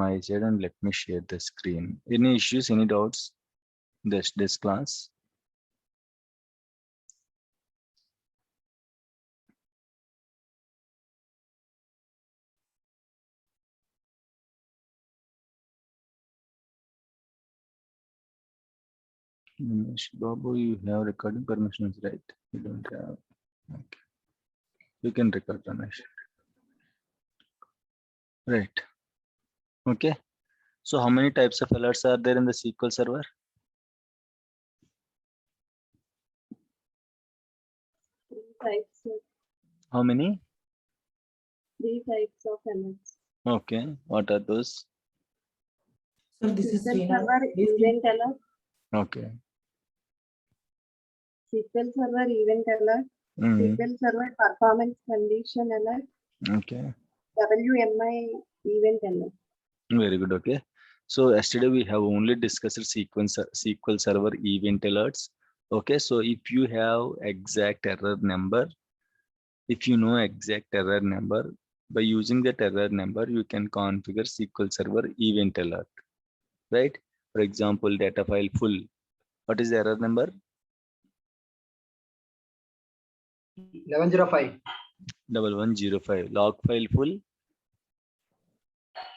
my side and let me share the screen. Any issues, any doubts this class? Babu, you have recording permissions, right? You don't have. Okay. You can record, Ramesh. Right. Okay. So how many types of alerts are there in the SQL Server? Types. How many? 3 types of alerts. Okay. What are those? So this is SQL Reena. Server event alert. Okay. SQL Server event alert. SQL Server performance condition alert. Okay. WMI event alert. Very good. Okay. So yesterday we have only discussed SQL Server event alerts. Okay. So if you have exact error number, if you know exact error number, by using that error number, you can configure SQL Server event alert, right? For example, data file full. What is the error number? 1105. 1105. Log file full.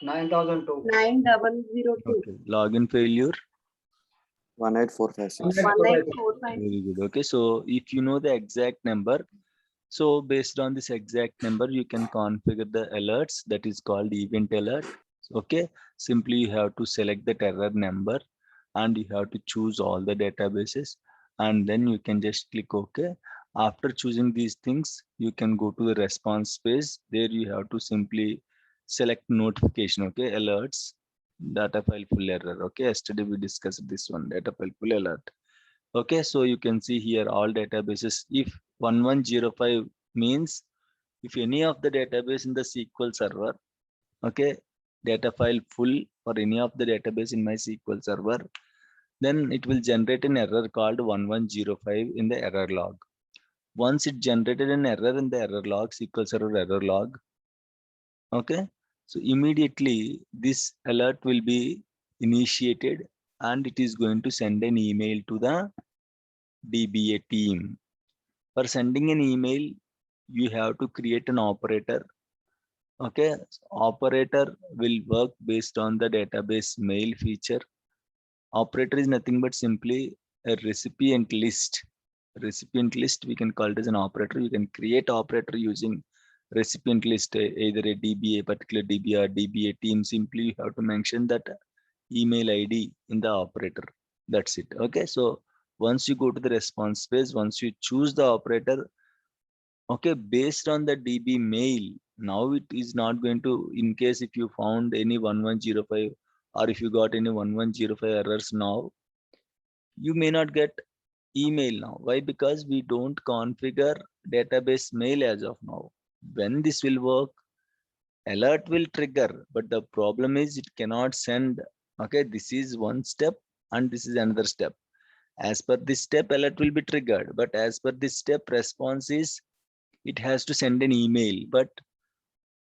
9002. 9002. Okay. Login failure. 18456. 18456. Very good. Okay. So if you know the exact number, so based on this exact number, you can configure the alerts, that is called event alert. Okay. Simply you have to select the error number and you have to choose all the databases, and then you can just click OK. After choosing these things, you can go to the response page. There you have to simply select notification. Okay. Alerts, data file full error. Okay. Yesterday we discussed this one, data file full alert. Okay, so you can see here all databases. If 1105 means if any of the database in the SQL Server, okay, data file full or any of the database in my SQL Server, then it will generate an error called 1105 in the error log. Once it generated an error in the error log, SQL Server error log, okay, so immediately this alert will be initiated and it is going to send an email to the DBA team. For sending an email, you have to create an operator. Okay, operator will work based on the database mail feature. Operator is nothing but simply a recipient list. Recipient list, we can call it as an operator. You can create operator using recipient list, either a DBA, particular DBA or DBA team. Simply you have to mention that email ID in the operator. That's it. Okay, so once you go to the response page, once you choose the operator, okay, based on the DB mail, now it is not going to, in case if you found any 1105 or if you got any 1105 errors now, you may not get email now. Why? Because we don't configure database mail as of now. When this will work, alert will trigger, but the problem is it cannot send. Okay, this is one step and this is another step. As per this step, alert will be triggered, but as per this step, response is it has to send an email, but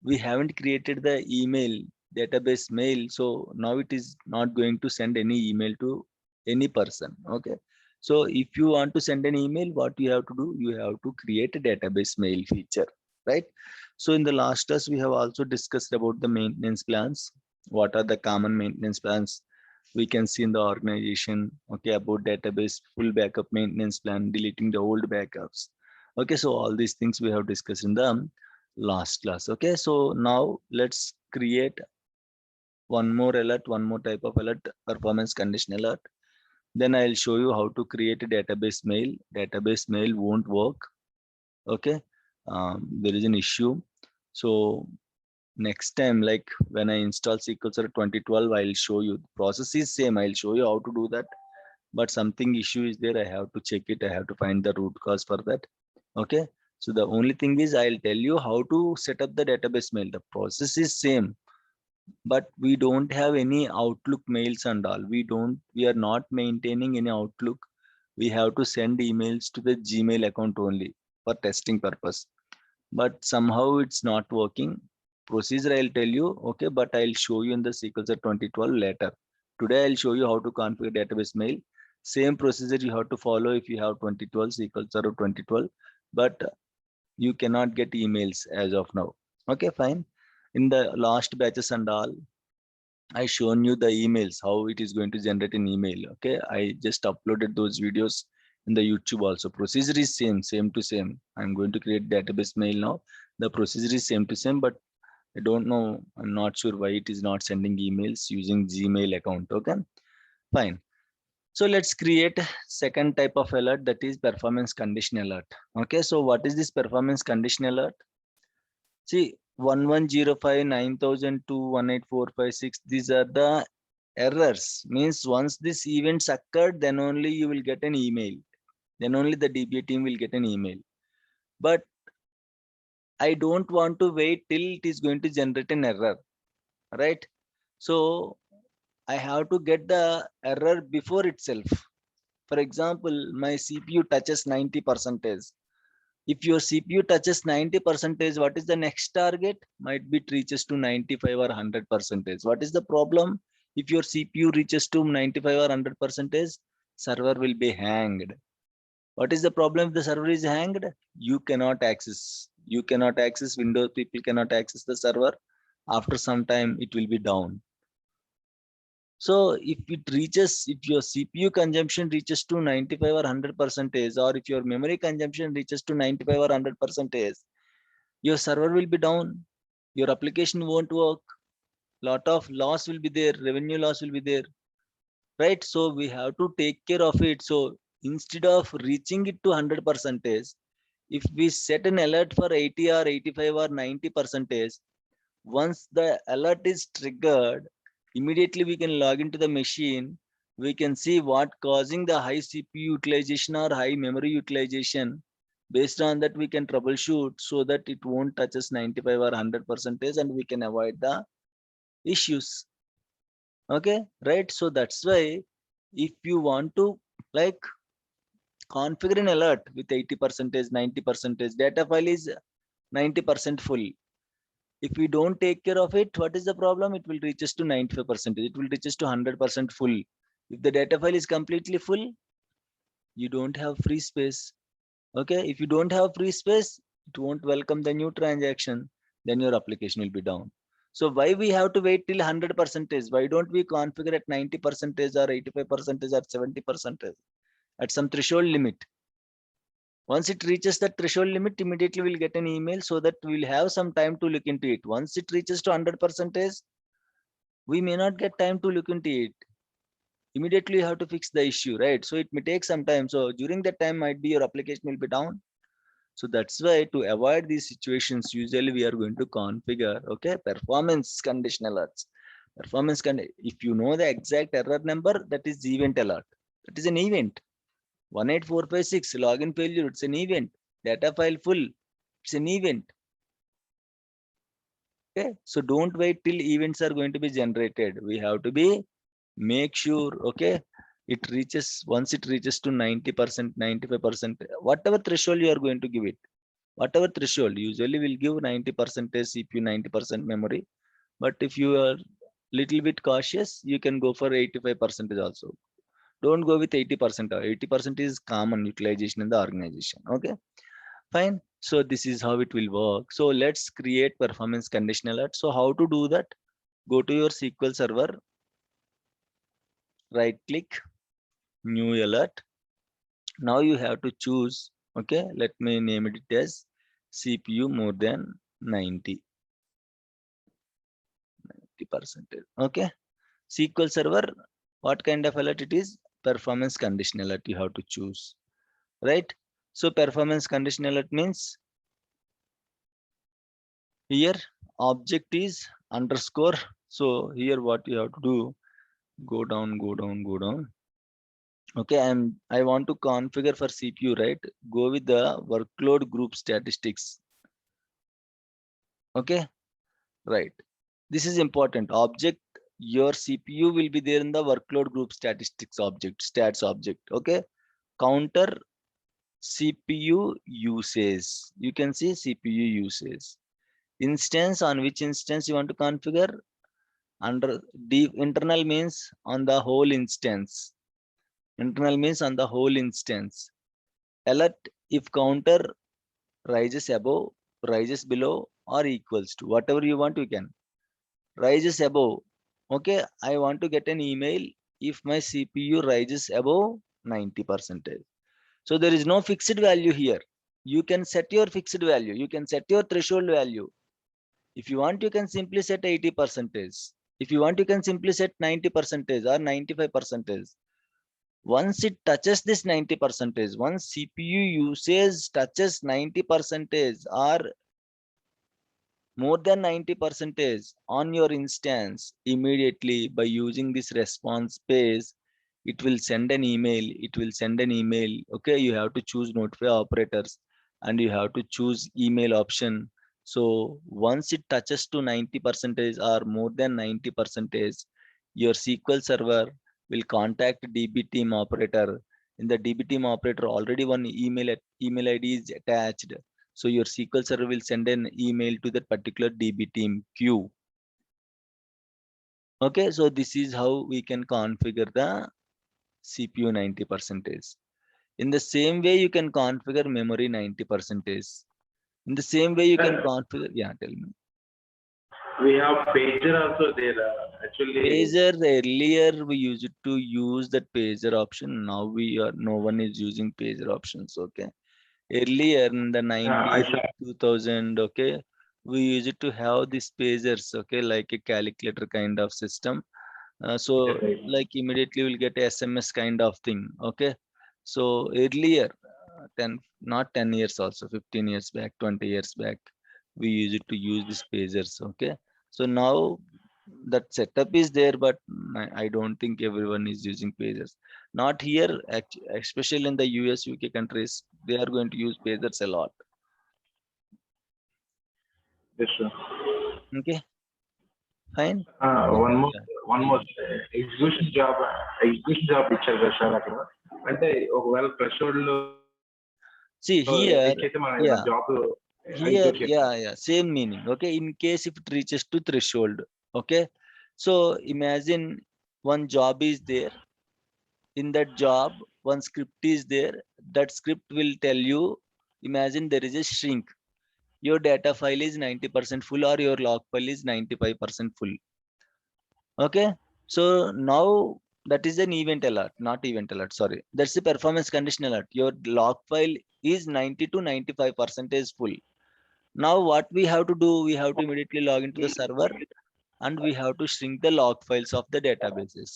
we haven't created the email database mail, so now it is not going to send any email to any person. Okay, so if you want to send an email, what you have to do, you have to create a database mail feature, right? So in the last class, we have also discussed about the maintenance plans. What are the common maintenance plans we can see in the organization? Okay, about database full backup maintenance plan, deleting the old backups. Okay, so all these things we have discussed in the last class. Okay, so now let's create one more alert, one more type of alert, performance condition alert. Then I'll show you how to create a database mail. Database mail won't work. Okay, there is an issue. So next time, like when I install SQL Server 2012, I'll show you. The process is same. I'll show you how to do that. But something issue is there. I have to check it. I have to find the root cause for that. Okay. So the only thing is I'll tell you how to set up the database mail. The process is same, but we don't have any Outlook mails and all. We are not maintaining any Outlook. We have to send emails to the Gmail account only for testing purpose. But somehow it's not working. procedure I'll tell you, okay, but I'll show you in the SQL Server 2012 later. Today I'll show you how to configure database mail. Same procedure you have to follow if you have 2012 SQL Server 2012, but you cannot get emails as of now. Okay, fine. In the last batches and all, I shown you the emails, how it is going to generate an email. Okay, I just uploaded those videos in the YouTube also. Procedure is same to same. I'm going to create database mail now. The procedure is same to same, but I don't know. I'm not sure why it is not sending emails using Gmail account. Okay, fine. So let's create second type of alert, that is performance condition alert. Okay, so what is this performance condition alert? See, 1105 9002 18456, these are the errors. Means once these events occurred, then only you will get an email. Then only the DBA team will get an email. But I don't want to wait till it is going to generate an error, right? So I have to get the error before itself. For example, my CPU touches 90%. If your CPU touches 90%, what is the next target? Might be it reaches to 95 or 100%. What is the problem? If your CPU reaches to 95 or 100%, server will be hanged. What is the problem if the server is hanged? You cannot access. You cannot access Windows. People cannot access the server. After some time, it will be down. So if it reaches, if your CPU consumption reaches to 95 or 100%, or if your memory consumption reaches to 95 or 100%, your server will be down. Your application won't work. Lot of loss will be there. Revenue loss will be there, right? So we have to take care of it. So instead of reaching it to 100%, if we set an alert for 80 or 85 or 90%, once the alert is triggered, immediately we can log into the machine. We can see what causing the high CPU utilization or high memory utilization. Based on that, we can troubleshoot so that it won't touch us 95 or 100%, and we can avoid the issues. Okay, right? So that's why if you want to like configure an alert with 80%, 90%, data file is 90% full. If we don't take care of it, what is the problem? It will reach us to 95%. It will reach us to 100% full. If the data file is completely full, you don't have free space. Okay, if you don't have free space, it won't welcome the new transaction. Then your application will be down. So why we have to wait till 100%? Why don't we configure at 90% or 85% or 70% at some threshold limit? Once it reaches the threshold limit, immediately we'll get an email so that we'll have some time to look into it. Once it reaches to 100%, we may not get time to look into it. Immediately you have to fix the issue, right? So it may take some time. So during that time might be your application will be down. So that's why to avoid these situations, usually we are going to configure, okay, performance condition alerts. Performance condition, if you know the exact error number, that is event alert. That is an event. 18456 login failure, it's an event. Data file full, it's an event. Okay, so don't wait till events are going to be generated. We have to be make sure, okay, it reaches, once it reaches to 90%, 95%, whatever threshold you are going to give it, whatever threshold, usually we'll give 90% CPU, 90% memory. But if you are little bit cautious, you can go for 85% also. Don't go with 80%. 80% is common utilization in the organization. Okay, fine. So this is how it will work. So let's create performance condition alert. So how to do that? Go to your SQL Server, right click, new alert. Now you have to choose, okay, let me name it as CPU more than 90%. Okay, SQL Server, what kind of alert it is? Performance condition alert you have to choose, right? So performance condition alert means here object is underscore. So here what you have to do, go down, go down, go down. Okay, I want to configure for CPU, right? Go with the workload group statistics. Okay, right. This is important. Object, your CPU will be there in the workload group statistics object, stats object. Okay, counter CPU usage. You can see CPU usage. Instance, on which instance you want to configure? Under deep internal means on the whole instance. Internal means on the whole instance. Alert if counter rises above, rises below, or equals to, whatever you want, you can. Rises above. Okay, I want to get an email if my CPU rises above 90%. So there is no fixed value here. You can set your fixed value. You can set your threshold value. If you want, you can simply set 80%. If you want, you can simply set 90% or 95%. Once it touches this 90%, once CPU usage touches 90% or more than 90% on your instance, immediately by using this response page, it will send an email. It will send an email. Okay, you have to choose notify operators and you have to choose email option. So once it touches to 90% or more than 90%, your SQL server will contact DB team operator. In the DB team operator, already one email ID is attached. So your SQL server will send an email to that particular DB team queue. Okay, so this is how we can configure the CPU 90%. In the same way, you can configure memory 90%. In the same way, you can configure. Yeah, tell me. We have pager also there. Actually, Pager, earlier we used to use that pager option. Now no one is using pager options. Okay. Earlier in the 90s, 2000, okay, we used to have these pagers, okay, like a calculator kind of system. So Yes, like immediately we'll get a SMS kind of thing, okay. So earlier, 10 years also, 15 years back, 20 years back, we used to use these pagers, okay. So now that setup is there, but I don't think everyone is using pagers. Not here, especially in the US, UK countries, they are going to use pagers a lot. yes, sir. Okay, fine. One more execution job ఇచ్చారు కదా sir అక్కడ అంటే ఒకవేళ threshold See here, అయితే మనం yeah, job here, yeah, same meaning. Okay, in case if it reaches to threshold, okay. So imagine one job is there. In that job, one script is there. That script will tell you, imagine there is a shrink. Your data file is 90% full or your log file is 95% full. Okay, so now that is an event alert, not event alert, sorry, that's the performance condition alert. Your log file is 90 to 95% is full. Now what we have to do, we have to immediately log into the server and we have to shrink the log files of the databases.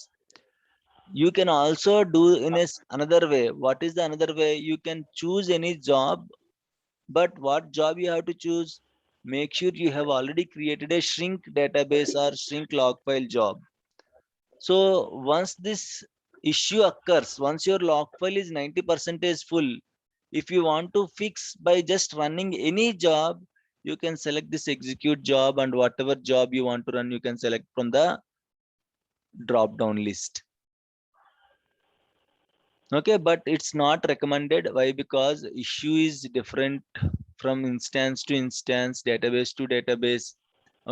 You can also do in another way. What is the another way? You can choose any job, but what job you have to choose? Make sure you have already created a shrink database or shrink log file job. So once this issue occurs, once your log file is 90% is full, if you want to fix by just running any job, you can select this execute job, and whatever job you want to run, you can select from the drop down list. Okay, but it's not recommended. Why? Because issue is different from instance to instance, database to database.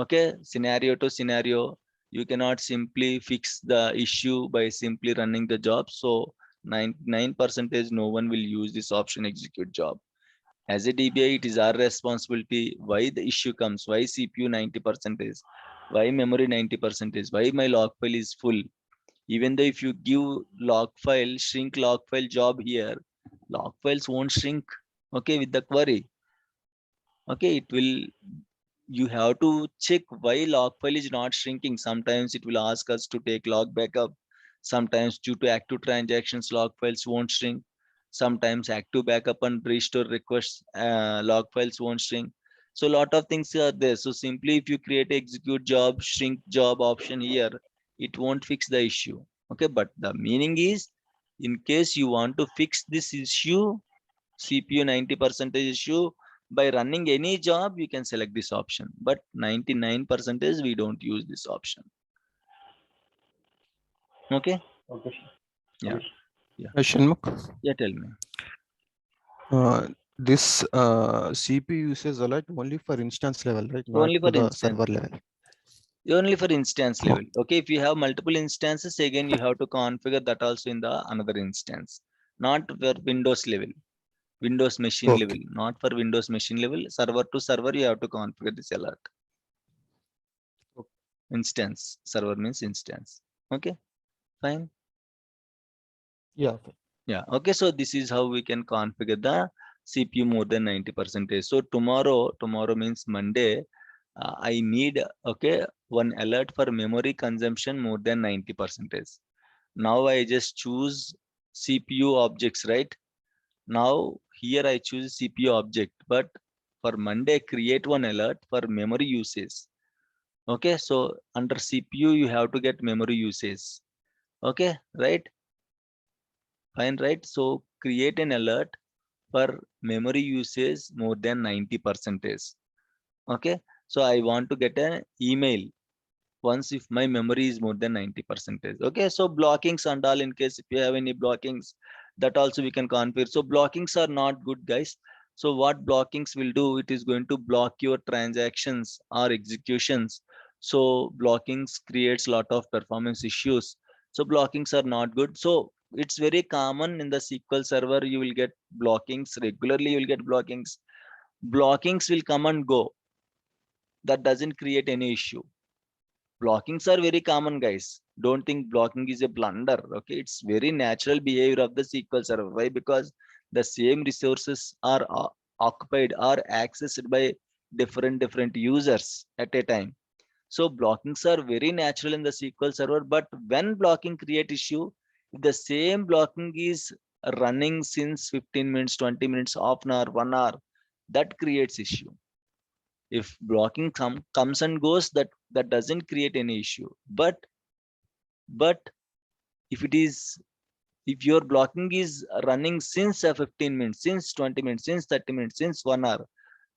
Okay, scenario to scenario. You cannot simply fix the issue by simply running the job. So 99% no one will use this option execute job. As a DBA, it is our responsibility. Why the issue comes? Why CPU 90% is? Why memory 90% is? Why my log file is full? Even though if you give log file, shrink log file job here, log files won't shrink, okay, with the query. Okay, it will, you have to check why log file is not shrinking. Sometimes it will ask us to take log backup. Sometimes due to active transactions, log files won't shrink. Sometimes active backup and restore requests, log files won't shrink. So a lot of things are there. So simply if you create execute job, shrink job option here, it won't fix the issue. Okay, but the meaning is, in case you want to fix this issue, CPU 90% issue, by running any job, you can select this option, but 99% we don't use this option. Okay. Okay. Yeah. Shanmugh, Yeah, tell me. This CPU uses alert only for instance level, right? Not Only to for the instance. server level. Only for instance level. Okay, if you have multiple instances, again you have to configure that also in the another instance, not for Windows level, Windows machine Okay. level, not for Windows machine level. Server to server, you have to configure this alert. Instance, server means instance. Okay, fine. Yeah. Okay. Yeah, okay, so this is how we can configure the CPU more than 90%. So tomorrow means Monday, I need, okay, one alert for memory consumption more than 90%. Now I just choose CPU objects, right? Now here I choose CPU object, but for Monday, create one alert for memory usage. Okay, so under CPU, you have to get memory usage. Okay, right? Fine, right? So create an alert for memory usage more than 90%. Okay, so I want to get an email once if my memory is more than 90%. Okay, so blockings and all, in case if you have any blockings, that also we can configure. So blockings are not good, guys. So what blockings will do, it is going to block your transactions or executions. So blockings creates a lot of performance issues. So blockings are not good. So it's very common in the SQL server, you will get blockings regularly, you will get blockings. Blockings will come and go. That doesn't create any issue. Blockings are very common, guys. Don't think blocking is a blunder. Okay, it's very natural behavior of the SQL server. Why? Because the same resources are occupied or accessed by different users at a time. So blockings are very natural in the SQL server. But when blocking create issue, if the same blocking is running since 15 minutes, 20 minutes, half an hour, 1 hour, that creates issue. If blocking comes and goes, that doesn't create any issue. But if it is, if your blocking is running since 15 minutes, since 20 minutes, since 30 minutes, since 1 hour,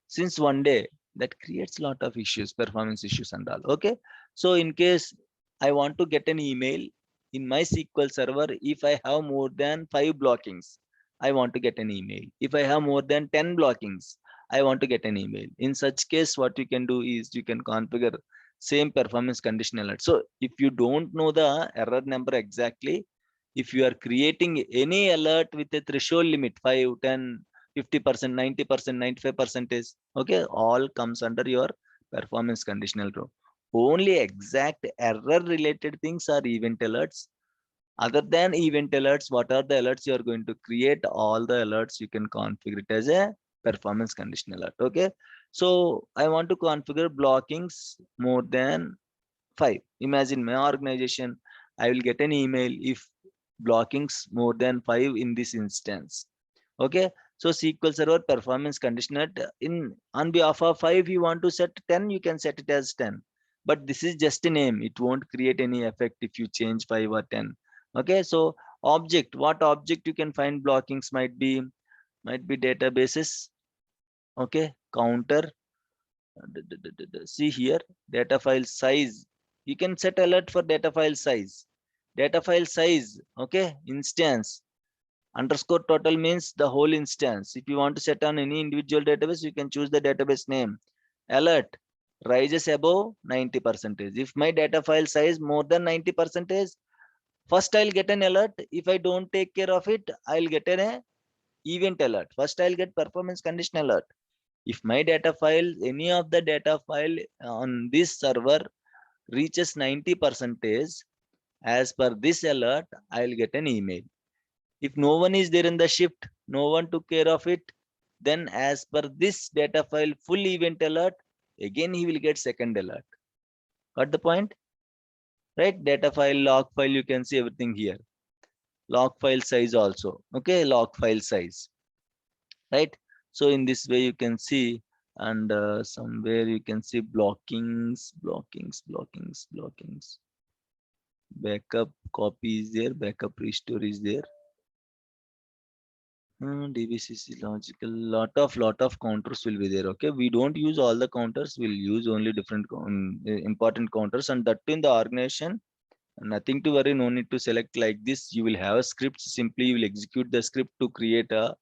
since one day, that creates a lot of issues, performance issues and all. Okay, so in case I want to get an email in my SQL server, if I have more than 5 blockings, I want to get an email. If I have more than 10 blockings, I want to get an email. In such case, what you can do is you can configure same performance condition alert. So if you don't know the error number exactly, if you are creating any alert with a threshold limit 5, 10, 50%, 90%, 95%, okay, all comes under your performance conditional row. Only exact error related things are event alerts. Other than event alerts, what are the alerts you are going to create? All the alerts you can configure it as a performance conditional alert. Okay, so I want to configure blockings more than 5. Imagine my organization, I will get an email if blockings more than 5 in this instance. Okay, so SQL server performance conditional in on behalf of 5, you want to set 10, you can set it as 10, but this is just a name, it won't create any effect if you change 5 or 10. Okay, so object, what object you can find blockings might be databases. Okay, counter, see here, data file size, you can set alert for data file size. Data file size, okay, instance, underscore total means the whole instance. If you want to set on any individual database, you can choose the database name. Alert rises above 90%. If my data file size more than 90%, first I'll get an alert. If I don't take care of it, I'll get an event alert. First I'll get performance condition alert. If my data file, any of the data file on this server reaches 90%, as per this alert, I'll get an email. If no one is there in the shift, no one took care of it, then as per this data file full event alert, again he will get second alert. Got the point? Right? Data file, log file, you can see everything here. Log file size also. Okay, log file size. Right? So in this way you can see, and somewhere you can see blockings. Backup copy is there, backup restore is there. DBCC logical, lot of counters will be there. Okay, we don't use all the counters, we'll use only different important counters, and that in the organization, nothing to worry, no need to select like this. You will have a script, simply you will execute the script to create a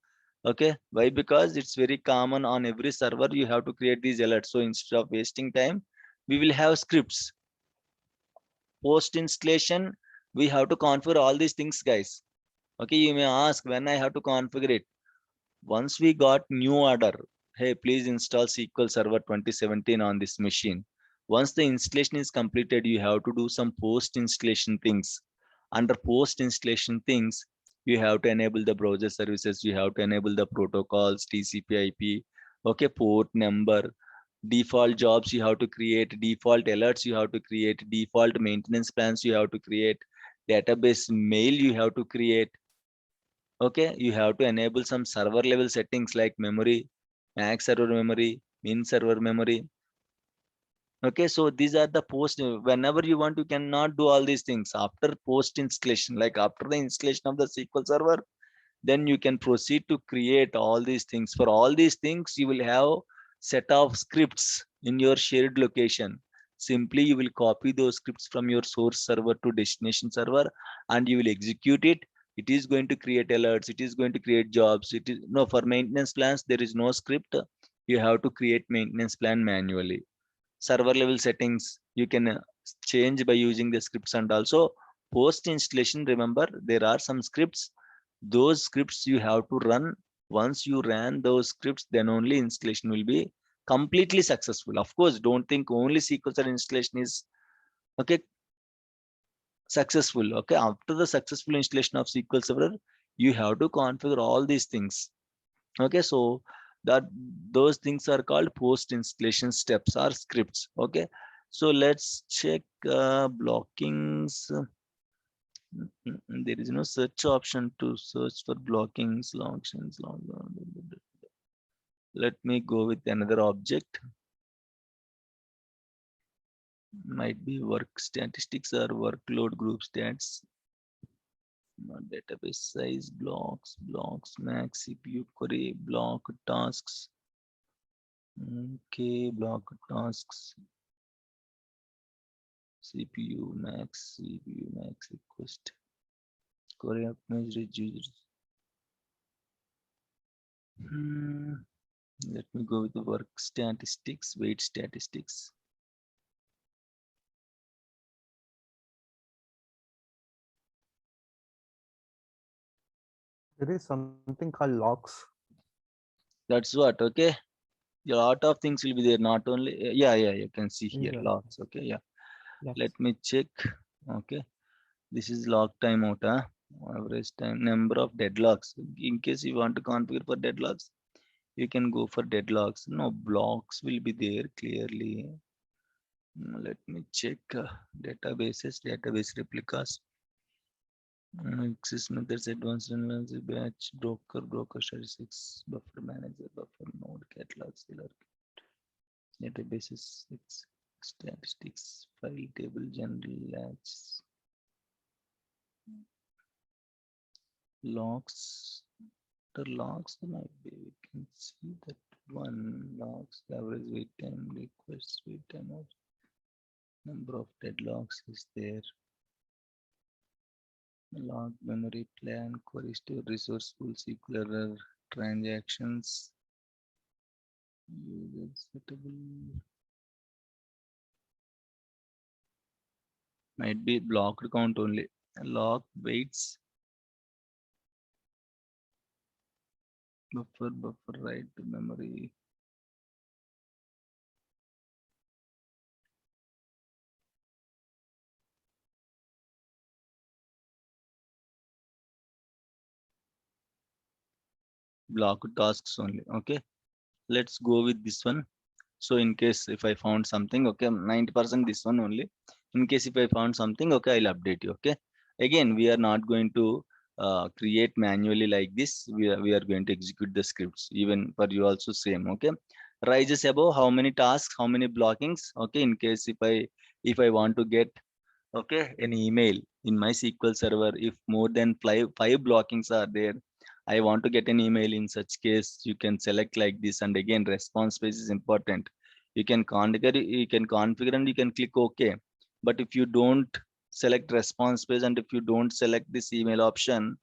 Okay, why? Because it's very common on every server. You have to create these alerts. So instead of wasting time, we will have scripts. Post installation, we have to configure all these things, guys. Okay, you may ask when I have to configure it. Once we got new order, hey, please install SQL Server 2017 on this machine. Once the installation is completed, you have to do some post installation things. Under post installation things, you have to enable the browser services, you have to enable the protocols, TCP IP, okay, port number, default jobs you have to create, default alerts you have to create, default maintenance plans you have to create, database mail you have to create. Okay, you have to enable some server level settings like memory, max server memory, min server memory. Okay, so these are the post. Whenever you want, you cannot do all these things after post installation. Like after the installation of the SQL Server, then you can proceed to create all these things. For all these things, you will have set of scripts in your shared location. Simply, you will copy those scripts from your source server to destination server, and you will execute it. It is going to create alerts. It is going to create jobs. It is no, for maintenance plans. There is no script. You have to create maintenance plan manually. Server level settings you can change by using the scripts, and also post installation. Remember, there are some scripts. Those scripts you have to run. Once you ran those scripts, then only installation will be completely successful. Of course, don't think only SQL Server installation is okay successful. Okay, after the successful installation of SQL Server, you have to configure all these things. Okay, so that those things are called post installation steps or scripts. Okay, so let's check blockings. There is no search option to search for blockings, longsins, long. Let me go with another object. Might be work statistics or workload group stats. Database size, blocks, max CPU query, block tasks. Okay, block tasks. CPU max request. Query optimized users. Let me go with the work statistics, wait statistics. There is something called logs. That's what, okay. A lot of things will be there, not only, yeah, you can see here, Yeah. logs, okay, yeah. Logs. Let me check, okay. This is log timeout, average time, number of deadlocks. In case you want to configure for deadlocks, you can go for deadlocks. No, blocks will be there clearly. Let me check databases, database replicas. Access methods, advanced analysis, batch, broker statistics, buffer manager, buffer node, catalog, seller, databases, statistics, file table, general latch, logs. The logs might be, we can see that one logs, average wait time, request wait time, number of deadlocks is there. Log memory plan, query store, resource pool, SQL error, transactions, user settable. Might be blocked count only. Log waits. Buffer, write to memory. Block tasks only. Okay, let's go with this one. So in case if I found something, okay, 90% this one only. In case if I found something, okay, I'll update you. Okay, again, we are not going to create manually like this. We are going to execute the scripts. Even for you also same. Okay, rises above how many tasks, how many blockings. Okay, in case if I want to get, okay, an email in my SQL Server, if more than five blockings are there, I want to get an email. In such case, you can select like this, and again, response space is important. You can configure and you can click OK. But if you don't select response space and if you don't select this email option,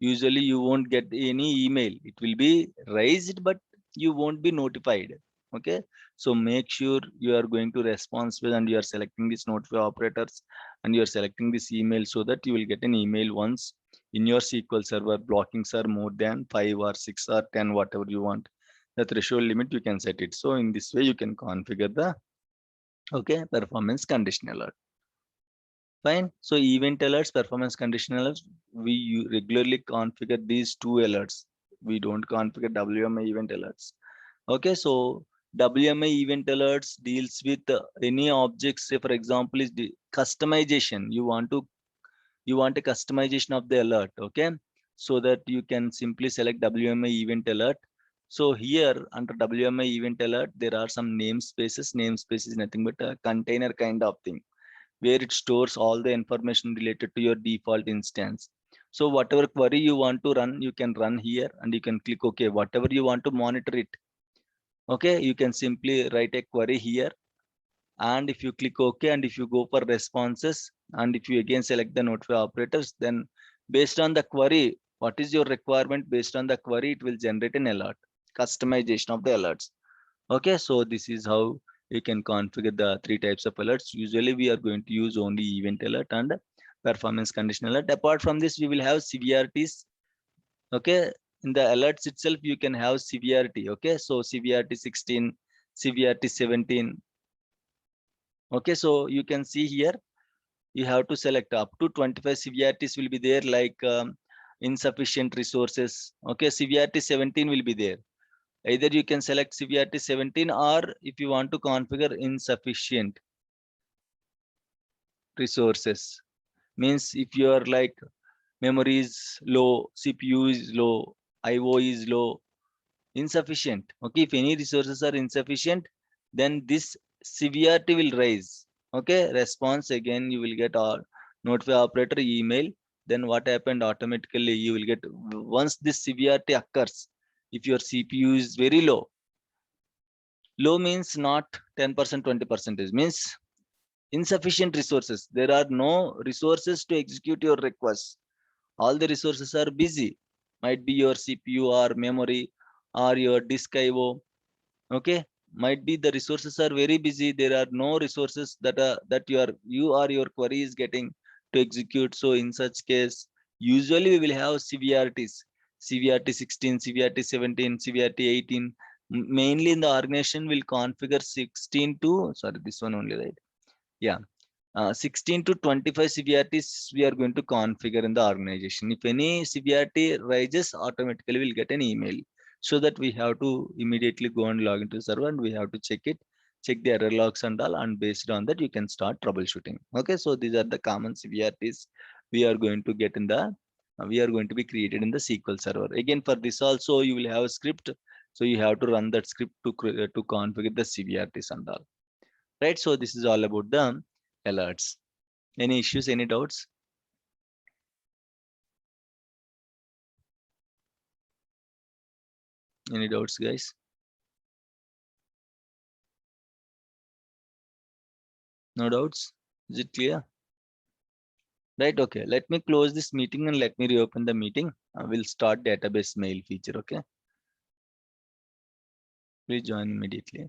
usually you won't get any email. It will be raised, but you won't be notified. Okay, so make sure you are going to responsible and you are selecting this notify operators and you are selecting this email so that you will get an email once in your SQL Server. Blockings are more than 5 or 6 or 10, whatever you want. The threshold limit, you can set it. So in this way, you can configure the performance condition alert. Fine. So event alerts, performance condition alerts, we regularly configure these two alerts. We don't configure WMA event alerts. Okay, so WMA event alerts deals with any objects. Say for example, is the customization. You want a customization of the alert. Okay, so that you can simply select WMA event alert. So here under WMA event alert, there are some namespaces. Namespace is nothing but a container kind of thing, where it stores all the information related to your default instance. So whatever query you want to run, you can run here and you can click OK. Whatever you want to monitor it, okay, you can simply write a query here. And if you click OK and if you go for responses and if you again select the notify operators, then based on the query, what is your requirement, based on the query, it will generate an alert, customization of the alerts. Okay, so this is how you can configure the 3 types of alerts. Usually we are going to use only event alert and performance condition alert. Apart from this, we will have severities. Okay, in the alerts itself, you can have severity. Okay, so severity 16, severity 17. Okay, so you can see here, you have to select up to 25 severities will be there, like insufficient resources. Okay, severity 17 will be there. Either you can select severity 17 or if you want to configure insufficient resources, means if you are like memory is low, CPU is low, IO is low, insufficient. Okay, if any resources are insufficient, then this severity will rise. Okay, response again, you will get our notify operator email. Then what happened, automatically you will get, once this severity occurs, if your CPU is very low, low means not 10%, 20%, means insufficient resources. There are no resources to execute your requests. All the resources are busy. Might be your CPU or memory or your disk IO. Okay, might be the resources are very busy. There are no resources that you or your query is getting to execute. So in such case, usually we will have severities. Severity 16, severity 17, severity 18. Mainly in the organization will configure 16 to, sorry, this one only, right? Yeah. 16 to 25 severities we are going to configure in the organization. If any severity rises, automatically we'll get an email, so that we have to immediately go and log into the server and we have to check the error logs and all, and based on that you can start troubleshooting. Okay, so these are the common severities we are going to get in the we are going to be created in the SQL Server. Again, for this also you will have a script, so you have to run that script to configure the severities and all. Right, so this is all about the alerts. Any issues, any doubts? Any doubts, guys? No doubts? Is it clear? Right, okay. Let me close this meeting and let me reopen the meeting. I will start database mail feature, okay? Please join immediately.